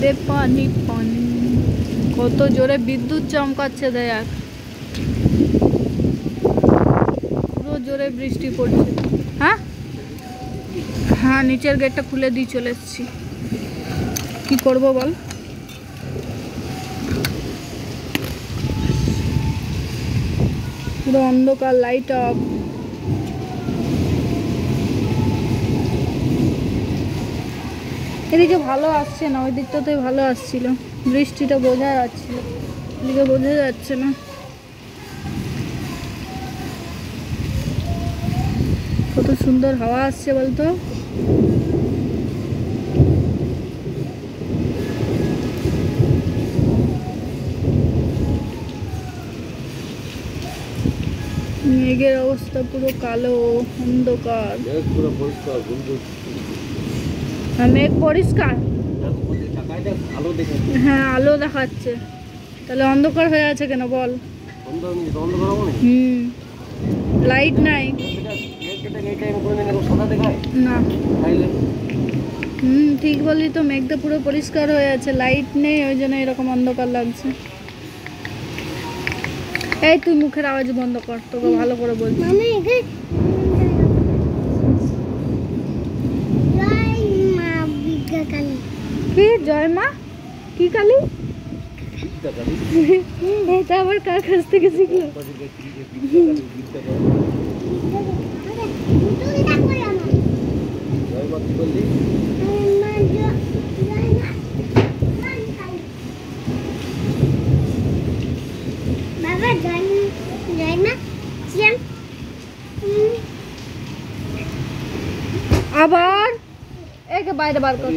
দে পানি পানি। কত জোরে বিদ্যুৎ চমকাচ্ছে দেখ, পুরো জোরে বৃষ্টি পড়ছে। হ্যাঁ হ্যাঁ, নিচের গেটটা খুলে দিয়ে চলে এসেছি। কি করবো বল? পুরো অন্ধকার, লাইট অফ। এদিকে ভালো আসছে না, ওই দিকটাতে ভালো আসছিল, বৃষ্টিটা বোঝা যাচ্ছিল, এদিকে বোঝা যাচ্ছে না। কত সুন্দর হাওয়া আসছে বলতো। মেঘের অবস্থা পুরো কালো, অন্ধকার। মেঘ পরিষ্কার, হ্যাঁ আলো দেখাচ্ছে। তাহলে অন্ধকার হয়ে আছে কেন বল? লাইট নাই না। ঠিক বলি তো, মেঘটা পুরো পরিষ্কার হয়ে আছে, লাইট নেই, ওই জন্য এরকম অন্ধকার লাগছে। এই তুই মুখের আওয়াজ বন্ধ কর, তোকে ভালো করে বলছি। কি জয় মা? কি কালী? এটা আবার কার কাছ থেকে শিখলো? আবার একে বাইরে বার কর।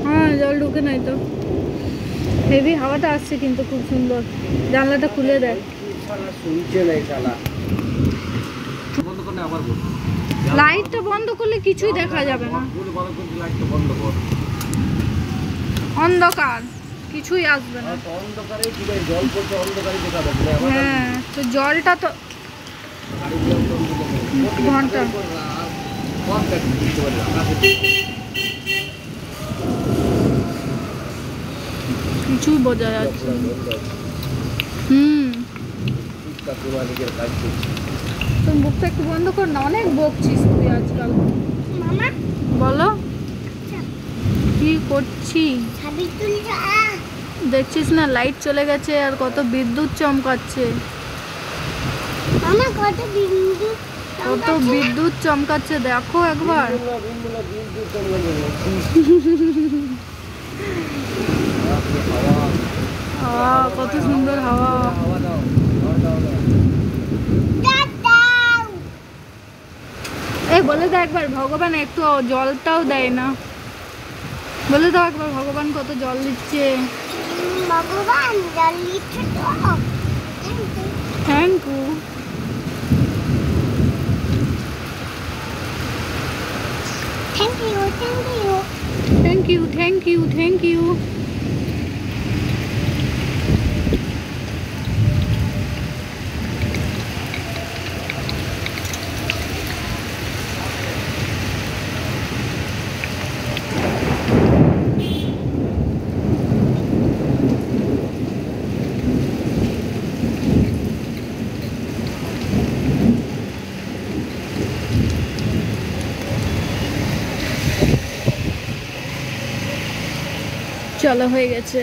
হ্যাঁ জল ঢুকে নাই তো। হেভি হাওয়াটা আসছে কিন্তু খুব সুন্দর। জানলাটা খুলে দেয়। লাইটটা বন্ধ করলে কিছুই দেখা যাবে না, অন্ধকার, কিছুই আসবে না। হ্যাঁ তো জলটা তো ঘন্টা কিছুই বোঝা যাচ্ছে। তুমি বুকটা একটু বন্ধ কর না, অনেক বকছিস তুই আজকাল। বলো কি করছি? দেখছিস না লাইট চলে গেছে আর কত বিদ্যুৎ চমকাচ্ছে। কত বিদ্যুৎ চমকাচ্ছে দেখো একবার। কত সুন্দর হাওয়া। এই বলে দাও একবার, ভগবান একটু জলটাও দেয় না। বলে দাও একবার, ভগবান কত জল দিচ্ছে। ভগবান জল দিচ্ছে তো। Thank you. Thank you thank you thank you thank you thank you. চলো হয়ে গেছে।